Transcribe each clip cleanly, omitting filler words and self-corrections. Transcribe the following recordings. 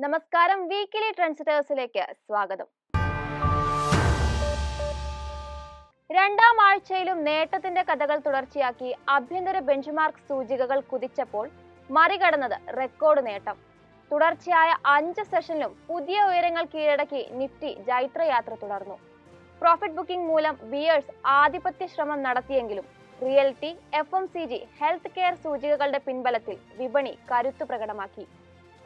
നമസ്കാരം, വീക്കിലി ട്രെൻഡ്സിലേക്ക് സ്വാഗതം. രണ്ടാം ആഴ്ചയിലും നേട്ടത്തിന്റെ കഥകൾ തുടർച്ചയാക്കി ആഭ്യന്തര ബെഞ്ച്മാർക്ക് സൂചികകൾ കുതിച്ചപ്പോൾ മറികടന്നത് റെക്കോർഡ് നേട്ടം. തുടർച്ചയായ 5 സെഷനിലും പുതിയ ഉയരങ്ങൾ കീഴടക്കി നിഫ്റ്റി ജൈത്രയാത്ര തുടർന്നു. പ്രോഫിറ്റ് ബുക്കിംഗ് മൂലം ബിയേഴ്സ് ആധിപത്യ ശ്രമം നടത്തിയെങ്കിലും റിയൽറ്റി, FMCG, ഹെൽത്ത് കെയർ സൂചികകളുടെ പിൻബലത്തിൽ വിപണി കരുത്തു പ്രകടമാക്കി.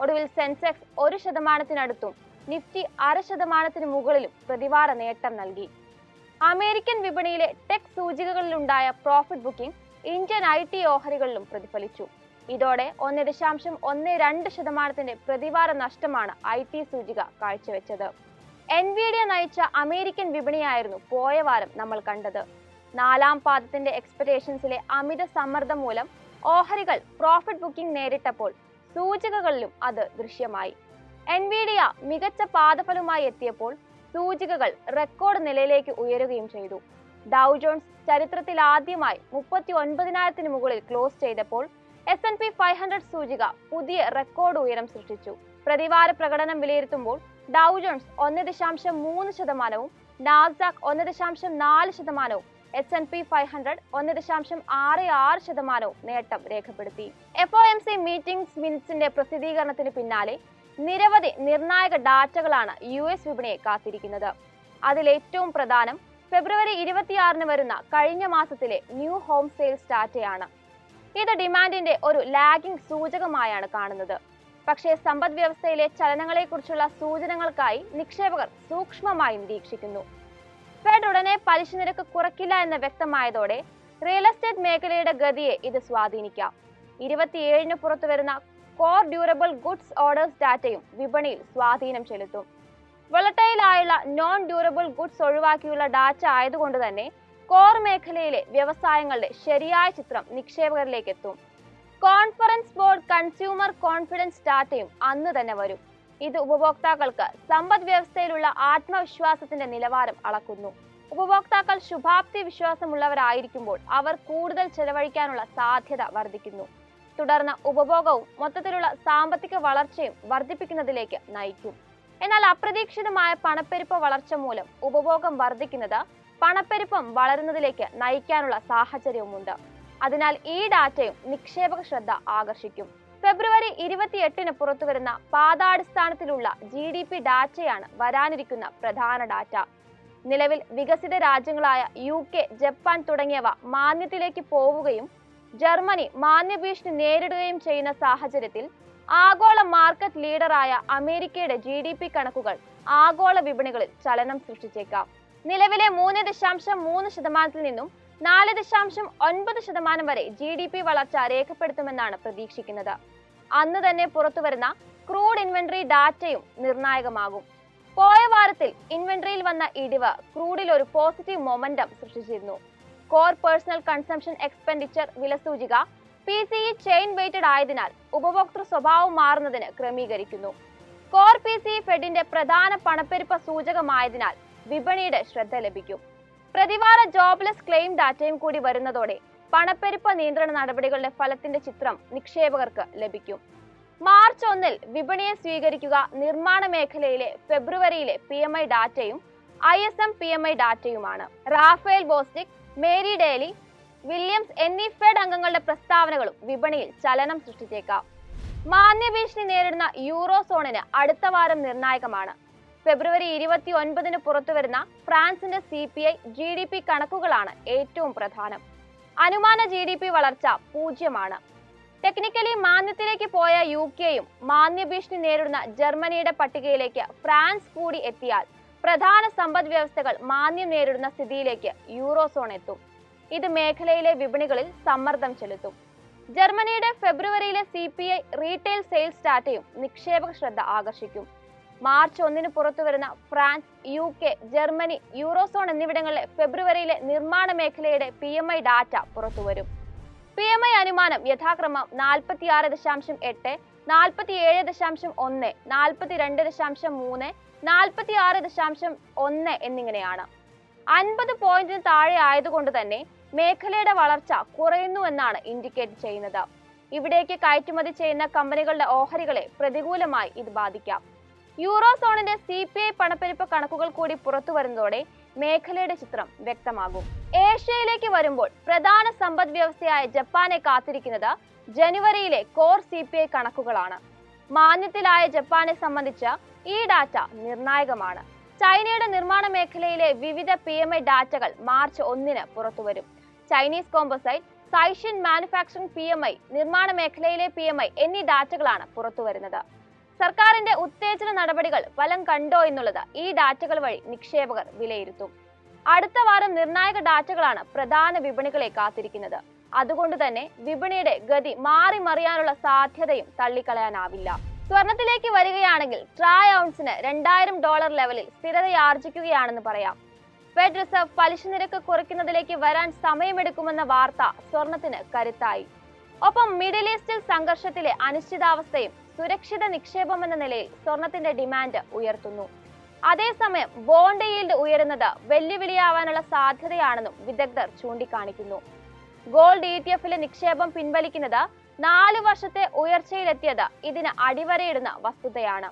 ഒടുവിൽ സെൻസെക്സ് 1%-അടുത്തും നിഫ്റ്റി 0.5% മുകളിലും പ്രതിവാര നേട്ടം നൽകി. അമേരിക്കൻ വിപണിയിലെ ടെക് സൂചികകളിലുണ്ടായ പ്രോഫിറ്റ് ബുക്കിംഗ് ഇന്ത്യൻ IT ഓഹരികളിലും പ്രതിഫലിച്ചു. ഇതോടെ 1.12% പ്രതിവാര നഷ്ടമാണ് IT സൂചിക കാഴ്ചവെച്ചത്. Nvidia നയിച്ച അമേരിക്കൻ വിപണിയായിരുന്നു പോയ വാരം നമ്മൾ കണ്ടത്. 4ാം പാദത്തിന്റെ എക്സ്പെക്ടേഷൻസിലെ അമിത സമ്മർദ്ദം മൂലം ഓഹരികൾ പ്രോഫിറ്റ് ബുക്കിംഗ് നേരിട്ടപ്പോൾ സൂചികകളിലും അത് ദൃശ്യമായി. Nvidia മികച്ച പാദഫലവുമായി എത്തിയപ്പോൾ സൂചികകൾ റെക്കോർഡ് നിലയിലേക്ക് ഉയരുകയും ചെയ്തു. ഡൗ ജോൺസ് ചരിത്രത്തിൽ ആദ്യമായി 39,000-ന് മുകളിൽ ക്ലോസ് ചെയ്തപ്പോൾ S&P 500 സൂചിക പുതിയ റെക്കോർഡ് ഉയരം സൃഷ്ടിച്ചു. പ്രതിവാര പ്രകടനം വിലയിരുത്തുമ്പോൾ ഡൗ ജോൺസ് 1.3%, നാസ്ഡാക്ക് 1.4%, S&P 500 1.66% നേട്ടം രേഖപ്പെടുത്തി. FOMC മീറ്റിംഗ്സ് മിനിറ്റ്സിന്റെ പ്രസിദ്ധീകരണത്തിന് പിന്നാലെ നിരവധി നിർണായക ഡാറ്റകളാണ് US വിപണിയെ കാത്തിരിക്കുന്നത്. അതിലേറ്റവും പ്രധാനം ഫെബ്രുവരി 26-ന് വരുന്ന കഴിഞ്ഞ മാസത്തിലെ ന്യൂ ഹോം സെയിൽസ് ഡാറ്റയാണ്. ഇത് ഡിമാൻഡിന്റെ ഒരു ലാഗിംഗ് സൂചകമായാണ് കാണുന്നത്. പക്ഷേ സമ്പദ് വ്യവസ്ഥയിലെ ചലനങ്ങളെക്കുറിച്ചുള്ള സൂചനകൾക്കായി നിക്ഷേപകർ സൂക്ഷ്മമായി നിരീക്ഷിക്കുന്നു. ഫെഡ് ഉടനെ പലിശ നിരക്ക് കുറയ്ക്കില്ല എന്ന് വ്യക്തമായതോടെ റിയൽ എസ്റ്റേറ്റ് മേഖലയുടെ ഗതിയെ ഇത് സ്വാധീനിക്കാം. 27-ന് പുറത്തുവരുന്ന കോർ ഡ്യൂറബിൾ ഗുഡ്സ് ഓർഡേഴ്സ് ഡാറ്റയും വിപണിയിൽ സ്വാധീനം ചെലുത്തും. വോളറ്റൈൽ ആയുള്ള നോൺ ഡ്യൂറബിൾ ഗുഡ്സ് ഒഴിവാക്കിയുള്ള ഡാറ്റ ആയതുകൊണ്ട് തന്നെ കോർ മേഖലയിലെ വ്യവസായങ്ങളുടെ ശരിയായ ചിത്രം നിക്ഷേപകരിലേക്ക് എത്തും. കോൺഫറൻസ് ബോർഡ് കൺസ്യൂമർ കോൺഫിഡൻസ് ഡാറ്റയും അന്ന് തന്നെ വരും. ഇത് ഉപഭോക്താക്കൾക്ക് സമ്പദ് വ്യവസ്ഥയിലുള്ള ആത്മവിശ്വാസത്തിന്റെ നിലവാരം അളക്കുന്നു. ഉപഭോക്താക്കൾ ശുഭാപ്തി വിശ്വാസമുള്ളവരായിരിക്കുമ്പോൾ അവർ കൂടുതൽ ചെലവഴിക്കാനുള്ള സാധ്യത വർദ്ധിക്കുന്നു. തുടർന്ന് ഉപഭോഗവും മൊത്തത്തിലുള്ള സാമ്പത്തിക വളർച്ചയും വർദ്ധിപ്പിക്കുന്നതിലേക്ക് നയിക്കും. എന്നാൽ അപ്രതീക്ഷിതമായ പണപ്പെരുപ്പ വളർച്ച മൂലം ഉപഭോഗം വർദ്ധിക്കുന്നത് പണപ്പെരുപ്പം വളരുന്നതിലേക്ക് നയിക്കാനുള്ള സാഹചര്യവുമുണ്ട്. അതിനാൽ ഈ ഡാറ്റയും നിക്ഷേപക ശ്രദ്ധ ആകർഷിക്കും. ഫെബ്രുവരി 28-ന് പുറത്തുവരുന്ന പാദാടിസ്ഥാനത്തിലുള്ള GDP ഡാറ്റയാണ് വരാനിരിക്കുന്ന പ്രധാന ഡാറ്റ. നിലവിൽ വികസിത രാജ്യങ്ങളായ UK, ജപ്പാൻ തുടങ്ങിയവ മാന്ദ്യത്തിലേക്ക് പോവുകയും ജർമ്മനി മാന്ദ്യഭീഷണി നേരിടുകയും ചെയ്യുന്ന സാഹചര്യത്തിൽ ആഗോള മാർക്കറ്റ് ലീഡറായ അമേരിക്കയുടെ GDP കണക്കുകൾ ആഗോള വിപണികളിൽ ചലനം സൃഷ്ടിച്ചേക്കാം. നിലവിലെ 3.3%-ൽ നിന്നും 4.9% വരെ GDP വളർച്ച രേഖപ്പെടുത്തുമെന്നാണ് പ്രതീക്ഷിക്കുന്നത്. അന്ന് തന്നെ പുറത്തുവരുന്ന ക്രൂഡ് ഇൻവെന്ററി ഡാറ്റയും നിർണായകമാകും. പോയ വാരത്തിൽ ഇൻവെന്ററിയിൽ വന്ന ഇടിവ് ക്രൂഡിൽ ഒരു പോസിറ്റീവ് മൊമെന്റം സൃഷ്ടിച്ചിരുന്നു. കോർ പേഴ്സണൽ കൺസംഷൻ എക്സ്പെൻഡിച്ചർ വിലസൂചിക PCE ചെയിൻ വെയ്റ്റഡ് ആയതിനാൽ ഉപഭോക്തൃ സ്വഭാവം മാറുന്നതിന് ക്രമീകരിക്കുന്നു. കോർ PCE ഫെഡിന്റെ പ്രധാന പണപ്പെരുപ്പ സൂചകമായതിനാൽ വിപണിയുടെ ശ്രദ്ധ ലഭിക്കും. പ്രതിവാര ജോബ്ലെസ് ക്ലെയിം ഡാറ്റയും കൂടി വരുന്നതോടെ പണപ്പെരുപ്പ നിയന്ത്രണ നടപടികളുടെ ഫലത്തിന്റെ ചിത്രം നിക്ഷേപകർക്ക് ലഭിക്കും. മാർച്ച് 1-ൽ വിപണിയെ സ്വീകരിക്കുക നിർമ്മാണ മേഖലയിലെ ഫെബ്രുവരിയിലെ PMI ഡാറ്റയും ISM PMI ഡാറ്റയുമാണ്. Raphael Bostic, Mary Daly, Williams എന്നീ ഫെഡ് അംഗങ്ങളുടെ പ്രസ്താവനകളും വിപണിയിൽ ചലനം സൃഷ്ടിച്ചേക്കാം. മാന്ദ്യഭീഷണി നേരിടുന്ന യൂറോ സോണിന് അടുത്ത വാരം നിർണായകമാണ്. ഫെബ്രുവരി 29-ന് പുറത്തുവരുന്ന ഫ്രാൻസിന്റെ CPI GDP കണക്കുകളാണ് ഏറ്റവും പ്രധാനം. അനുമാന GDP വളർച്ച 0. ടെക്നിക്കലി മാന്ദ്യത്തിലേക്ക് പോയ UKയും മാന്ദ്യഭീഷണി നേരിടുന്ന ജർമ്മനിയുടെ പട്ടികയിലേക്ക് ഫ്രാൻസ് കൂടി എത്തിയാൽ പ്രധാന സമ്പദ് വ്യവസ്ഥകൾ മാന്ദ്യം നേരിടുന്ന സ്ഥിതിയിലേക്ക് യൂറോ സോൺ എത്തും. ഇത് മേഖലയിലെ വിപണികളിൽ സമ്മർദ്ദം ചെലുത്തും. ജർമ്മനിയുടെ ഫെബ്രുവരിയിലെ CPI റീറ്റെയിൽ സെയിൽസ് ഡാറ്റയും നിക്ഷേപക ശ്രദ്ധ ആകർഷിക്കും. മാർച്ച് 1-ന് പുറത്തുവരുന്ന ഫ്രാൻസ്, UK, ജർമ്മനി, യൂറോസോൺ എന്നിവിടങ്ങളിലെ ഫെബ്രുവരിയിലെ നിർമ്മാണ മേഖലയുടെ PMI ഡാറ്റ പുറത്തുവരും. PMI അനുമാനം യഥാക്രമം 46.8, 47.1, 42.3, 46.1 എന്നിങ്ങനെയാണ്. 50 പോയിന്റിന് താഴെ ആയതുകൊണ്ട് തന്നെ മേഖലയുടെ വളർച്ച കുറയുന്നുവെന്നാണ് ഇൻഡിക്കേറ്റ് ചെയ്യുന്നത്. ഇവിടേക്ക് കയറ്റുമതി ചെയ്യുന്ന കമ്പനികളുടെ ഓഹരികളെ പ്രതികൂലമായി ഇത് ബാധിക്കാം. യൂറോ സോണിന്റെ CPI പണപ്പെരുപ്പ കണക്കുകൾ കൂടി പുറത്തു വരുന്നതോടെ മേഖലയുടെ ചിത്രം വ്യക്തമാകും. ഏഷ്യയിലേക്ക് വരുമ്പോൾ പ്രധാന സമ്പദ് വ്യവസ്ഥയായ ജപ്പാനെ കാത്തിരിക്കുന്നത് ജനുവരിയിലെ കോർ CPI കണക്കുകളാണ്. മാന്ദ്യത്തിലായ ജപ്പാനെ സംബന്ധിച്ച് ഈ ഡാറ്റ നിർണായകമാണ്. ചൈനയുടെ നിർമ്മാണ മേഖലയിലെ വിവിധ PMI ഡാറ്റകൾ മാർച്ച് 1 പുറത്തുവരും. ചൈനീസ് കോമ്പോസൈറ്റ്, സൈഷ്യൻ മാനുഫാക്ചറിംഗ് PMI, നിർമ്മാണ മേഖലയിലെ PMI എന്നീ ഡാറ്റകളാണ് പുറത്തുവരുന്നത്. സർക്കാരിന്റെ ഉത്തേജന നടപടികൾ ഫലം കണ്ടോ എന്നുള്ളത് ഈ ഡാറ്റകൾ വഴി നിക്ഷേപകർ വിലയിരുത്തും. അടുത്ത വാരം നിർണായക ഡാറ്റകളാണ് പ്രധാന വിപണികളെ കാത്തിരിക്കുന്നത്. അതുകൊണ്ട് തന്നെ വിപണിയുടെ ഗതി മാറി മറിയാനുള്ള സാധ്യതയും തള്ളിക്കളയാനാവില്ല. സ്വർണത്തിലേക്ക് വരികയാണെങ്കിൽ ട്രായ് ഔൺസിന് $2000 ലെവലിൽ സ്ഥിരതയാർജിക്കുകയാണെന്ന് പറയാം. ഫെഡ് റിസർവ് പലിശ നിരക്ക് കുറയ്ക്കുന്നതിലേക്ക് വരാൻ സമയമെടുക്കുമെന്ന വാർത്ത സ്വർണത്തിന് കരുത്തായി. ഒപ്പം മിഡിൽ ഈസ്റ്റിൽ സംഘർഷത്തിലെ അനിശ്ചിതാവസ്ഥയും സുരക്ഷിത നിക്ഷേപമെന്ന നിലയിൽ സ്വർണത്തിന്റെ ഡിമാൻഡ് ഉയർത്തുന്നു. അതേസമയം ബോണ്ട് ഈൽഡ് ഉയരുന്നത് വെല്ലുവിളിയാവാനുള്ള സാധ്യതയാണെന്നും വിദഗ്ധർ ചൂണ്ടിക്കാണിക്കുന്നു. ഗോൾഡ് ETF-ലെ നിക്ഷേപം പിൻവലിക്കുന്നത് 4 വർഷത്തെ ഉയർച്ചയിലെത്തിയത് ഇതിന് അടിവരയിടുന്ന വസ്തുതയാണ്.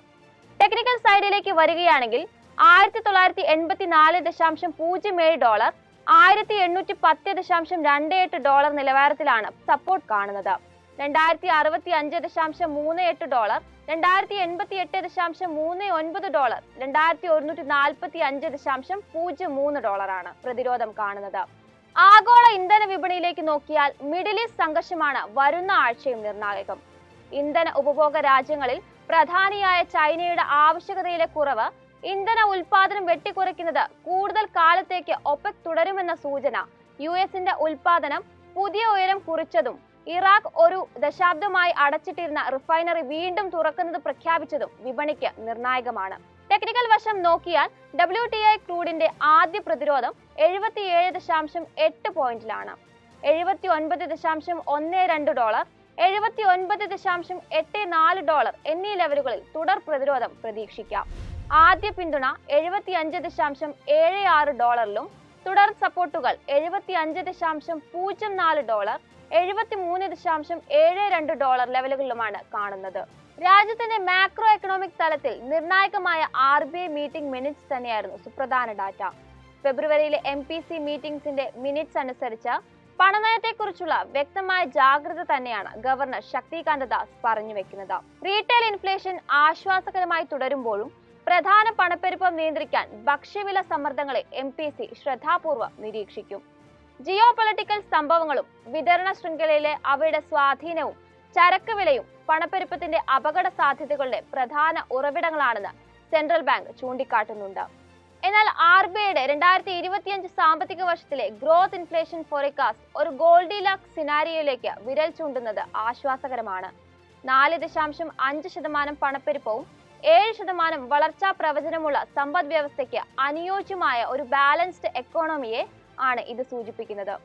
ടെക്നിക്കൽ സൈഡിലേക്ക് വരികയാണെങ്കിൽ $1884.07, $1810.28 നിലവാരത്തിലാണ് സപ്പോർട്ട് കാണുന്നത്. $2065.38, $2088.39, $2145.03 ആണ് പ്രതിരോധം കാണുന്നത്. ആഗോള ഇന്ധന വിപണിയിലേക്ക് നോക്കിയാൽ മിഡിൽ ഈസ്റ്റ് സംഘർഷമാണ് വരുന്ന ആഴ്ചയും നിർണായകം. ഇന്ധന ഉപഭോഗ രാജ്യങ്ങളിൽ പ്രധാനിയായ ചൈനയുടെ ആവശ്യകതയിലെ കുറവ് ഇന്ധന ഉൽപാദനം വെട്ടിക്കുറയ്ക്കുന്നത് കൂടുതൽ കാലത്തേക്ക് ഒപെക് തുടരുമെന്ന സൂചന, US-ന്റെ ഉൽപാദനം പുതിയ ഉയരം കുറിച്ചതും ഇറാഖ് ഒരു ദശാബ്ദമായി അടച്ചിട്ടിരുന്ന റിഫൈനറി വീണ്ടും തുറക്കുന്നത് പ്രഖ്യാപിച്ചതും വിപണിക്ക് നിർണായകമാണ്. ടെക്നിക്കൽ വശം നോക്കിയാൽ WTI ക്രൂഡിന്റെ ആദ്യ പ്രതിരോധം 77.8 പോയിന്റിലാണ്. $79.12, $79.84 എന്നീ ലെവലുകളിൽ തുടർ പ്രതിരോധം പ്രതീക്ഷിക്കാം. ആദ്യ പിന്തുണ $75.76, തുടർ സപ്പോർട്ടുകൾ $75.04, $73.72 ലെവലുകളിലുമാണ് കാണുന്നത്. രാജ്യത്തിന്റെ മാക്രോ എക്കണോമിക് തലത്തിൽ നിർണായകമായ RBI മീറ്റിംഗ് മിനിറ്റ്സ് തന്നെയായിരുന്നു സുപ്രധാന ഡാറ്റ. ഫെബ്രുവരിയിലെ MPC മീറ്റിംഗ്സിന്റെ മിനിറ്റ്സ് അനുസരിച്ച് പണനയത്തെക്കുറിച്ചുള്ള വ്യക്തമായ ജാഗ്രത തന്നെയാണ് ഗവർണർ ശക്തികാന്ത ദാസ് പറഞ്ഞു വെക്കുന്നത്. റീറ്റെയിൽ ഇൻഫ്ലേഷൻ ആശ്വാസകരമായി തുടരുമ്പോഴും പ്രധാന പണപ്പെരുപ്പം നിയന്ത്രിക്കാൻ ഭക്ഷ്യവില സമ്മർദ്ദങ്ങളെ MPC ശ്രദ്ധാപൂർവ്വം നിരീക്ഷിക്കും. ജിയോ പൊളിറ്റിക്കൽ സംഭവങ്ങളും വിതരണ ശൃംഖലയിലെ അവയുടെ സ്വാധീനവും ചരക്ക് വിലയും പണപ്പെരുപ്പത്തിന്റെ അപകട സാധ്യതകളുടെ പ്രധാന ഉറവിടങ്ങളാണെന്ന് സെൻട്രൽ ബാങ്ക് ചൂണ്ടിക്കാട്ടുന്നുണ്ട്. എന്നാൽ RBIയുടെ 2025 സാമ്പത്തിക വർഷത്തിലെ ഗ്രോത്ത് ഇൻഫ്ലേഷൻ ഫോറിക്കാസ്റ്റ് ഒരു ഗോൾഡിലാക്സ് സിനാരിയോയിലേക്ക് വിരൽ ചൂണ്ടുന്നത് ആശ്വാസകരമാണ്. 4.5% പണപ്പെരുപ്പവും 7% വളർച്ചാ പ്രവചനമുള്ള സമ്പദ് വ്യവസ്ഥയ്ക്ക് അനുയോജ്യമായ ഒരു ബാലൻസ്ഡ് എക്കോണമിയെ ആണ് ഇത് സൂചിപ്പിക്കുന്നത്.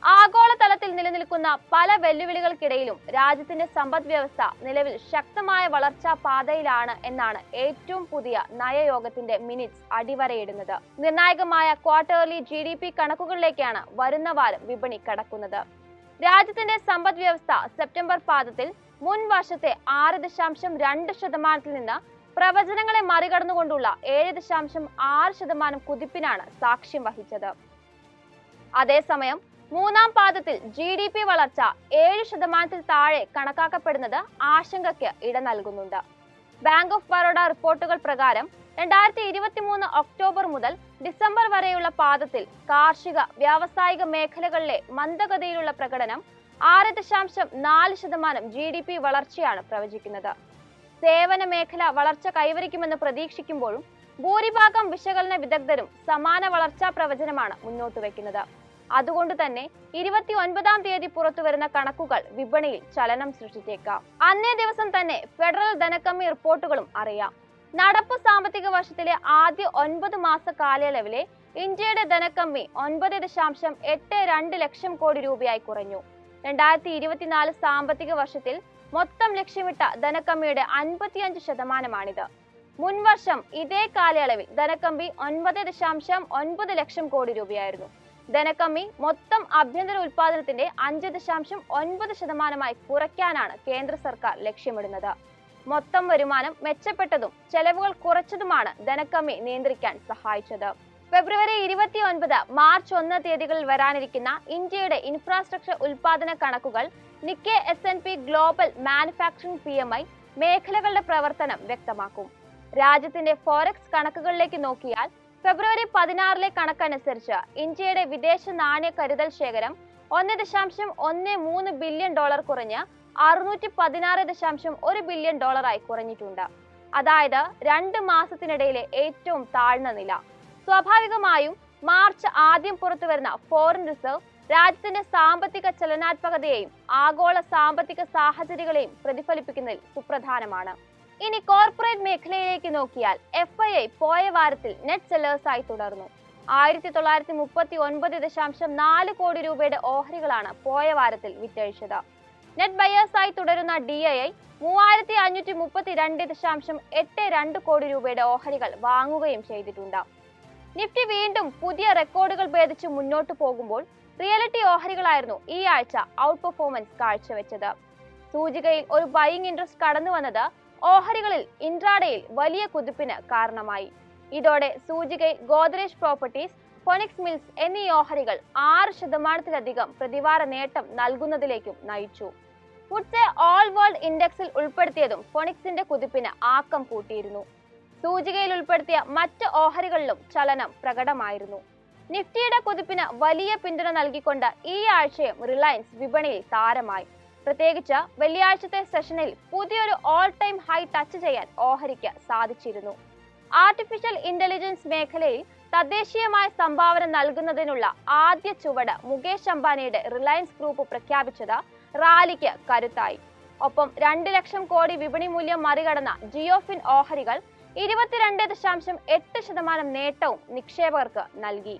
ആഗോളതലത്തിൽ നിലനിൽക്കുന്ന പല വെല്ലുവിളികൾക്കിടയിലും രാജ്യത്തിന്റെ സമ്പദ് വ്യവസ്ഥ നിലവിൽ ശക്തമായ വളർച്ചാ പാതയിലാണ് എന്നാണ് ഏറ്റവും പുതിയ നയയോഗത്തിന്റെ മിനിറ്റ്സ് അടിവരയിടുന്നത്. നിർണായകമായ ക്വാർട്ടർലി GDP കണക്കുകളിലേക്കാണ് വരുന്ന വാരം വിപണി കടക്കുന്നത്. രാജ്യത്തിന്റെ സമ്പദ് വ്യവസ്ഥ സെപ്റ്റംബർ പാദത്തിൽ മുൻ വർഷത്തെ 6.2% നിന്ന് പ്രവചനങ്ങളെ മറികടന്നുകൊണ്ടുള്ള 7.6% കുതിപ്പിനാണ് സാക്ഷ്യം വഹിച്ചത്. അതേസമയം മൂന്നാം പാദത്തിൽ GDP വളർച്ച 7% താഴെ കണക്കാക്കപ്പെടുന്നത് ആശങ്കയ്ക്ക് ഇട നൽകുന്നുണ്ട്. ബാങ്ക് ഓഫ് ബറോഡ റിപ്പോർട്ടുകൾ പ്രകാരം 2023 ഒക്ടോബർ മുതൽ ഡിസംബർ വരെയുള്ള പാദത്തിൽ കാർഷിക വ്യാവസായിക മേഖലകളിലെ മന്ദഗതിയിലുള്ള പ്രകടനം 6.4% GDP വളർച്ചയാണ് പ്രവചിക്കുന്നത്. സേവന മേഖല വളർച്ച കൈവരിക്കുമെന്ന് പ്രതീക്ഷിക്കുമ്പോഴും ഭൂരിഭാഗം വിശകലന വിദഗ്ധരും സമാന വളർച്ചാ പ്രവചനമാണ് മുന്നോട്ട് വയ്ക്കുന്നത്. അതുകൊണ്ട് തന്നെ 29-ാം തീയതി പുറത്തുവരുന്ന കണക്കുകൾ വിപണിയിൽ ചലനം സൃഷ്ടിച്ചേക്കാം. അന്നേ ദിവസം തന്നെ ഫെഡറൽ ധനക്കമ്മി റിപ്പോർട്ടുകളും അറിയാം. നടപ്പ് സാമ്പത്തിക വർഷത്തിലെ ആദ്യ 9 മാസ കാലയളവിലെ ഇന്ത്യയുടെ ധനക്കമ്മി 9.82 ലക്ഷം കോടി രൂപയായി കുറഞ്ഞു. 2024 സാമ്പത്തിക വർഷത്തിൽ മൊത്തം ലക്ഷ്യമിട്ട ധനക്കമ്മിയുടെ 55%മാണിത്. മുൻവർഷം ഇതേ കാലയളവിൽ ധനക്കമ്മി 9.9 ലക്ഷം കോടി രൂപയായിരുന്നു. ധനക്കമ്മി മൊത്തം ആഭ്യന്തര ഉൽപാദനത്തിന്റെ 5.9% കുറയ്ക്കാനാണ് കേന്ദ്ര സർക്കാർ ലക്ഷ്യമിടുന്നത്. മൊത്തം വരുമാനം മെച്ചപ്പെട്ടതും ചെലവുകൾ കുറച്ചതുമാണ് ധനക്കമ്മി നിയന്ത്രിക്കാൻ സഹായിച്ചത്. ഫെബ്രുവരി 29, മാർച്ച് 1 തീയതികളിൽ വരാനിരിക്കുന്ന ഇന്ത്യയുടെ ഇൻഫ്രാസ്ട്രക്ചർ ഉൽപാദന കണക്കുകൾ നിക്കെ S&P ഗ്ലോബൽ മാനുഫാക്ചറിംഗ് PMI മേഖലകളുടെ പ്രവർത്തനം വ്യക്തമാക്കും. രാജ്യത്തിന്റെ ഫോറക്സ് കണക്കുകളിലേക്ക് നോക്കിയാൽ ഫെബ്രുവരി 16 കണക്കനുസരിച്ച് ഇന്ത്യയുടെ വിദേശ നാണ്യ കരുതൽ ശേഖരം $1.13 ബില്യൺ കുറഞ്ഞ് $616.1 ബില്യൺ കുറഞ്ഞിട്ടുണ്ട്. അതായത് 2 മാസത്തിനിടയിലെ ഏറ്റവും താഴ്ന്ന നില. സ്വാഭാവികമായും മാർച്ച് ആദ്യം പുറത്തുവരുന്ന ഫോറിൻ റിസർവ് രാജ്യത്തിന്റെ സാമ്പത്തിക ചലനാത്മകതയെയും ആഗോള സാമ്പത്തിക സാഹചര്യങ്ങളെയും പ്രതിഫലിപ്പിക്കുന്നതിൽ സുപ്രധാനമാണ്. ഇനി കോർപ്പറേറ്റ് മേഖലയിലേക്ക് നോക്കിയാൽ FII പോയ വാരത്തിൽ നെറ്റ് സെല്ലേഴ്സായി തുടർന്നു. 1939.4 കോടി രൂപയുടെ ഓഹരികളാണ് പോയ വാരത്തിൽ വിറ്റഴിച്ചത്. നെറ്റ് ബയേഴ്സായി തുടരുന്ന DII 3532.82 കോടി രൂപയുടെ ഓഹരികൾ വാങ്ങുകയും ചെയ്തിട്ടുണ്ട്. നിഫ്റ്റി വീണ്ടും പുതിയ റെക്കോർഡുകൾ ഭേദിച്ച് മുന്നോട്ട് പോകുമ്പോൾ റിയലിറ്റി ഓഹരികളായിരുന്നു ഈ ആഴ്ച ഔട്ട് പെർഫോമൻസ് കാഴ്ചവെച്ചത്. സൂചികയിൽ ഒരു ബൈയിങ് ഇൻട്രസ്റ്റ് കടന്നു വന്നത് ഓഹരികളിൽ ഇൻട്രാഡേയിൽ വലിയ കുതിപ്പിന് കാരണമായി. ഇതോടെ സൂചികയിൽ ഗോദ്രേജ് പ്രോപ്പർട്ടീസ്, ഫോണിക്സ് മിൽസ് എന്നീ ഓഹരികൾ 6% പ്രതിവാര നേട്ടം നൽകുന്നതിലേക്കും നയിച്ചു. ഫുഡ്സെ ഓൾ വേൾഡ് ഇൻഡെക്സിൽ ഉൾപ്പെടുത്തിയതും ഫോണിക്സിന്റെ കുതിപ്പിന് ആക്കം കൂട്ടിയിരുന്നു. സൂചികയിൽ ഉൾപ്പെടുത്തിയ മറ്റ് ഓഹരികളിലും ചലനം പ്രകടമായിരുന്നു. നിഫ്റ്റിയുടെ കുതിപ്പിന് വലിയ പിന്തുണ നൽകിക്കൊണ്ട് ഈ ആഴ്ചയും റിലയൻസ് വിപണിയിൽ താരമായി. പ്രത്യേകിച്ച് വെള്ളിയാഴ്ചത്തെ സെഷനിൽ പുതിയൊരു ഓൾ ടൈം ഹൈ ടച്ച് ചെയ്യാൻ ഓഹരിക്ക് സാധിച്ചിരുന്നു. ആർട്ടിഫിഷ്യൽ ഇന്റലിജൻസ് മേഖലയിൽ തദ്ദേശീയമായ സംഭാവന നൽകുന്നതിനുള്ള ആദ്യ ചുവട് മുകേഷ് അംബാനിയുടെ റിലയൻസ് ഗ്രൂപ്പ് പ്രഖ്യാപിച്ചത് റാലിക്ക് കരുത്തായി. ഒപ്പം 2 ലക്ഷം കോടി വിപണി മൂല്യം മറികടന്ന ജിയോഫിൻ ഓഹരികൾ 22.8% നേട്ടവും നിക്ഷേപകർക്ക് നൽകി.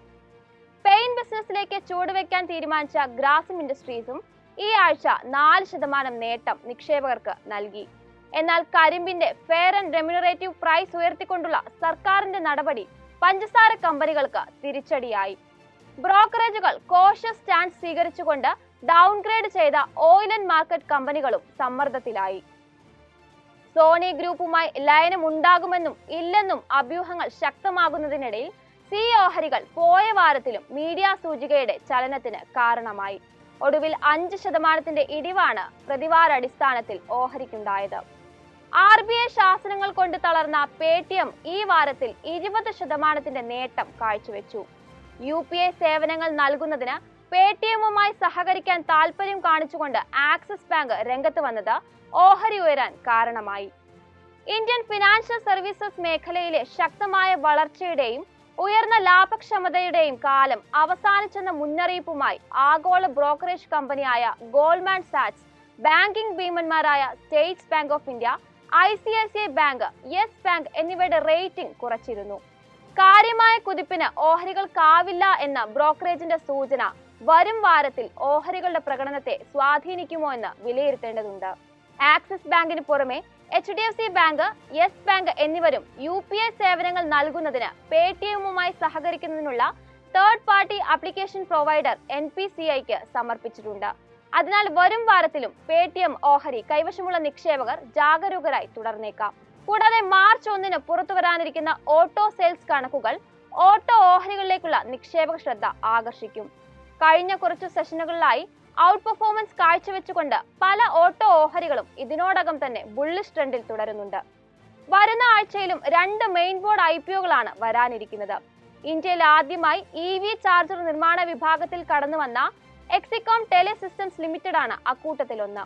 പെയിന്റ് ബിസിനസ്സിലേക്ക് ചുവടുവെക്കാൻ തീരുമാനിച്ച ഗ്രാസിം ഇൻഡസ്ട്രീസും ഈ ആഴ്ച 4% നേട്ടം നിക്ഷേപകർക്ക് നൽകി. എന്നാൽ കരിമ്പിന്റെ ഫെയർ ആൻഡ് റെമ്യൂണറേറ്റീവ് പ്രൈസ് ഉയർത്തിക്കൊണ്ടുള്ള സർക്കാരിന്റെ നടപടി പഞ്ചസാര കമ്പനികൾക്ക് തിരിച്ചടിയായി. ബ്രോക്കറേജുകൾ കോഷ്യസ് സ്റ്റാൻഡ് സ്വീകരിച്ചുകൊണ്ട് ഡൗൺഗ്രേഡ് ചെയ്ത ഓയിൽ ആൻഡ് മാർക്കറ്റ് കമ്പനികളും സമ്മർദ്ദത്തിലായി. സോണി ഗ്രൂപ്പുമായി ലയനം ഉണ്ടാകുമെന്നും ഇല്ലെന്നും അഭ്യൂഹങ്ങൾ ശക്തമാകുന്നതിനിടയിൽ ഓഹരികൾ പോയ വാരത്തിലും മീഡിയ സൂചികയുടെ ചലനത്തിന് കാരണമായി. ഒടുവിൽ 5% ഇടിവാണ് പ്രതിവാരാടിസ്ഥാനത്തിൽ ഓഹരിക്കുണ്ടായത്. RBI ശാസനങ്ങൾ കൊണ്ട് തളർന്ന പേടിഎം ഈ വാരത്തിൽ 20% നേട്ടം കാഴ്ചവെച്ചു. UPI സേവനങ്ങൾ നൽകുന്നതിന് പേടിഎമ്മുമായി സഹകരിക്കാൻ താൽപര്യം കാണിച്ചുകൊണ്ട് ആക്സിസ് ബാങ്ക് രംഗത്ത് വന്നത് ഓഹരി ഉയരാൻ കാരണമായി. ഇന്ത്യൻ ഫിനാൻഷ്യൽ സർവീസസ് മേഖലയിലെ ശക്തമായ വളർച്ചയുടെയും ഉയർന്ന ലാഭക്ഷമതയുടെയും കാലം അവസാനിച്ചെന്ന മുന്നറിയിപ്പുമായി ആഗോള ബ്രോക്കറേജ് കമ്പനിയായ ഗോൾഡ്മാൻ സാക്സ്, ബാങ്കിംഗ് ഭീമന്മാരായ State Bank of India, ICICI Bank, Yes Bank എന്നിവയുടെ റേറ്റിംഗ് കുറച്ചിരുന്നു. കാര്യമായ കുതിപ്പിന് ഓഹരികൾക്കാവില്ല എന്ന ബ്രോക്കറേജിന്റെ സൂചന വരും വാരത്തിൽ ഓഹരികളുടെ പ്രകടനത്തെ സ്വാധീനിക്കുമോ എന്ന് വിലയിരുത്തേണ്ടതുണ്ട്. ആക്സിസ് ബാങ്കിന് പുറമെ HDFC ബാങ്ക്, യെസ് ബാങ്ക് എന്നിവരും UPI സേവനങ്ങൾ നൽകുന്നതിന് പേടിഎമ്മുമായി സഹകരിക്കുന്നതിനുള്ള തേർഡ് പാർട്ടി ആപ്ലിക്കേഷൻ പ്രൊവൈഡർ NPCIക്ക് സമർപ്പിച്ചിട്ടുണ്ട്. അതിനാൽ വരും വാരത്തിലും പേടിഎം ഓഹരി കൈവശമുള്ള നിക്ഷേപകർ ജാഗരൂകരായി തുടർന്നേക്കാം. കൂടാതെ മാർച്ച് 1 പുറത്തു വരാനിരിക്കുന്ന ഓട്ടോ സെയിൽസ് കണക്കുകൾ ഓട്ടോ ഓഹരികളിലേക്കുള്ള നിക്ഷേപക ശ്രദ്ധ ആകർഷിക്കും. കഴിഞ്ഞ കുറച്ചു സെഷനുകളിലായി ഔട്ട് പെർഫോമൻസ് കാഴ്ചവെച്ചുകൊണ്ട് പല ഓട്ടോ ഓഹരികളും ഇതിനോടകം തന്നെ ബുള്ളിഷ് ട്രെൻഡിൽ തുടരുന്നുണ്ട്. വരുന്ന ആഴ്ചയിലും 2 മെയിൻ ബോർഡ് IPOകളാണ് വരാനിരിക്കുന്നത്. ഇന്ത്യയിൽ ആദ്യമായി EV ചാർജർ നിർമ്മാണ വിഭാഗത്തിൽ കടന്നു വന്ന എക്സികോം ടെലി സിസ്റ്റംസ് ലിമിറ്റഡ് ആണ് അക്കൂട്ടത്തിലൊന്ന്.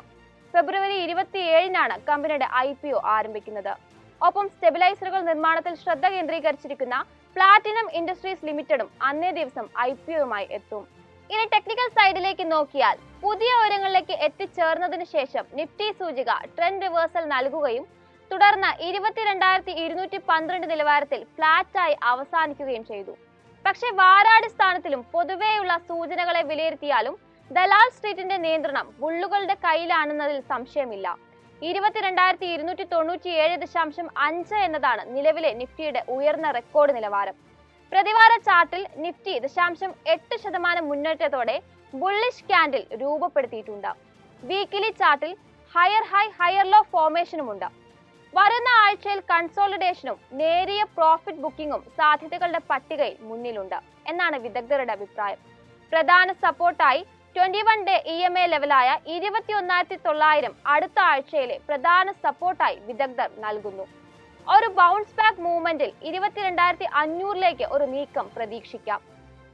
ഫെബ്രുവരി 27 കമ്പനിയുടെ IPO ആരംഭിക്കുന്നത്. ഒപ്പം സ്റ്റെബിലൈസറുകൾ നിർമ്മാണത്തിൽ ശ്രദ്ധ കേന്ദ്രീകരിച്ചിരിക്കുന്ന പ്ലാറ്റിനം ഇൻഡസ്ട്രീസ് ലിമിറ്റഡും അന്നേ ദിവസം IPOയുമായി എത്തും. ഇനി ടെക്നിക്കൽ സൈഡിലേക്ക് നോക്കിയാൽ പുതിയ ഉയരങ്ങളിലേക്ക് എത്തിച്ചേർന്നതിന് ശേഷം നിഫ്റ്റി സൂചിക ട്രെൻഡ് റിവേഴ്സൽ നൽകുകയും തുടർന്ന് 22,212 നിലവാരത്തിൽ ഫ്ലാറ്റായി അവസാനിക്കുകയും ചെയ്തു. പക്ഷേ വാരാടിസ്ഥാനത്തിലും പൊതുവെയുള്ള സൂചനകളെ വിലയിരുത്തിയാലും ദലാൽ സ്ട്രീറ്റിന്റെ നിയന്ത്രണം ബുള്ളുകളുടെ കയ്യിലാണെന്നതിൽ സംശയമില്ല. 22,297.5 എന്നതാണ് നിലവിലെ നിഫ്റ്റിയുടെ ഉയർന്ന റെക്കോർഡ് നിലവാരം. പ്രതിവാര ചാർട്ടിൽ നിഫ്റ്റി 0.8% മുന്നേറ്റത്തോടെ ബുള്ളിഷ് ക്യാൻഡിൽ രൂപപ്പെടുത്തിയിട്ടുണ്ട്. വീക്കിലി ചാർട്ടിൽ ഹയർ ഹൈ ഹയർ ലോ ഫോർമേഷനുമുണ്ട്. വരുന്ന ആഴ്ചയിൽ കൺസോളിഡേഷനും നേരിയ പ്രോഫിറ്റ് ബുക്കിംഗും സാധ്യതകളുടെ പട്ടികയിൽ മുന്നിലുണ്ട് എന്നാണ് വിദഗ്ധരുടെ അഭിപ്രായം. പ്രധാന സപ്പോർട്ടായി 21 ഡേ EMA ലെവലായ 21,900 അടുത്ത ആഴ്ചയിലെ പ്രധാന സപ്പോർട്ടായി വിദഗ്ധർ നൽകുന്നു. ഒരു ബൗൺസ് ബാക്ക് മൂവ്മെന്റിൽ 22,500 ഒരു നീക്കം പ്രതീക്ഷിക്കാം.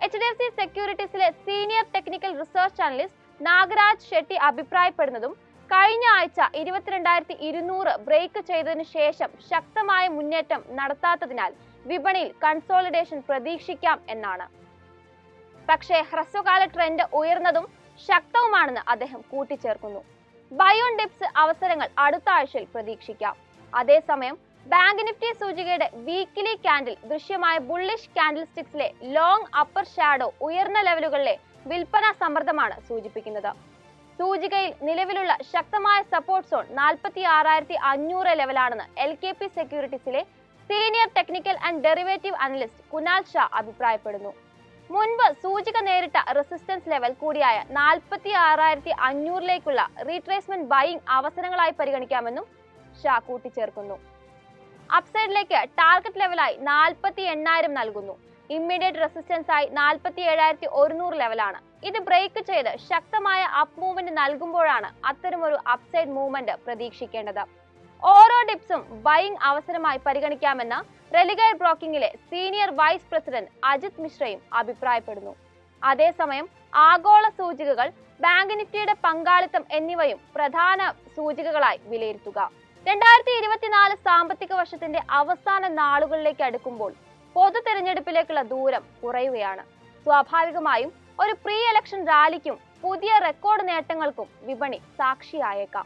HDFC സെക്യൂരിറ്റീസിലെ senior technical research analyst Nagaraj Shetty അഭിപ്രായപ്പെടുന്നതും കഴിഞ്ഞ ആഴ്ച 22,200 ബ്രേക്ക് ചെയ്തതിനു ശേഷം ശക്തമായ മുന്നേറ്റം നടത്താത്തതിനാൽ വിപണിയിൽ കൺസോളിഡേഷൻ പ്രതീക്ഷിക്കാം എന്നാണ്. പക്ഷേ ഹ്രസ്വകാല ട്രെൻഡ് ഉയർന്നതും ശക്തവുമാണെന്ന് അദ്ദേഹം കൂട്ടിച്ചേർക്കുന്നു. ബൈ ഓൺ ഡിപ്സ് അവസരങ്ങൾ അടുത്ത ആഴ്ചയിൽ പ്രതീക്ഷിക്കാം. അതേസമയം ബാങ്ക് നിഫ്റ്റി സൂചികയുടെ വീക്കിലി ക്യാൻഡിൽ ദൃശ്യമായ ബുള്ളിഷ് ക്യാൻഡിൽ സ്റ്റിക്സിലെ ലോങ് അപ്പർ ഷാഡോ ഉയർന്ന ലെവലുകളിലെ വിൽപ്പന സമ്മർദ്ദമാണ് സൂചിപ്പിക്കുന്നത്. സൂചികയിൽ നിലവിലുള്ള ശക്തമായ സപ്പോർട്ട് സോൺ 46,500 ലെവലാണെന്ന് LKP സെക്യൂരിറ്റീസിലെ senior technical and derivative analyst Kunal Shah അഭിപ്രായപ്പെടുന്നു. മുൻപ് സൂചിക നേരിട്ട റെസിസ്റ്റൻസ് ലെവൽ കൂടിയായ 46,500 റീട്രേസ്മെന്റ് ബൈയിങ് അവസരങ്ങളായി പരിഗണിക്കാമെന്നും ഷാ കൂട്ടിച്ചേർക്കുന്നു. അപ്സൈഡിലേക്ക് ടാർഗറ്റ് ലെവലായി 48,000 നൽകുന്നു. ഇമ്മീഡിയറ്റ് റെസിസ്റ്റൻസ് ആയി 47,100 ലെവലാണ്. ഇത് ബ്രേക്ക് ചെയ്ത് ശക്തമായ അപ്പ് മൂവ്മെന്റ് നൽകുമ്പോഴാണ് അത്തരമൊരു അപ്സൈഡ് മൂവ്മെന്റ് പ്രതീക്ഷിക്കേണ്ടത്. ഓരോ ഡിപ്സും ബൈയിങ് അവസരമായി പരിഗണിക്കാമെന്ന് Religare ബ്രോക്കിംഗിലെ senior vice president Ajith മിശ്രയും അഭിപ്രായപ്പെടുന്നു. അതേസമയം ആഗോള സൂചികകൾ, ബാങ്ക് നിഫ്റ്റിയുടെ പങ്കാളിത്തം എന്നിവയും പ്രധാന സൂചികകളായി വിലയിരുത്തുക. 2024 സാമ്പത്തിക വർഷത്തിന്റെ അവസാന നാളുകളിലേക്ക് അടുക്കുമ്പോൾ പൊതു തെരഞ്ഞെടുപ്പിലേക്കുള്ള ദൂരം കുറയുകയാണ്. സ്വാഭാവികമായും ഒരു പ്രീ ഇലക്ഷൻ റാലിക്കും പുതിയ റെക്കോർഡ് നേട്ടങ്ങൾക്കും വിപണി സാക്ഷിയായേക്കാം.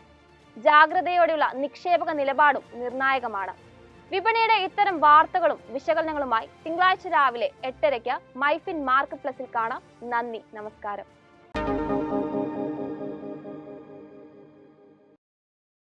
ജാഗ്രതയോടെയുള്ള നിക്ഷേപക നിലപാടും നിർണായകമാണ്. വിപണിയുടെ ഇത്തരം വാർത്തകളും വിശകലനങ്ങളുമായി തിങ്കളാഴ്ച രാവിലെ 8:30 മൈഫിൻ മാർക്കറ്റ് പ്ലസിൽ കാണാം. നന്ദി, നമസ്കാരം.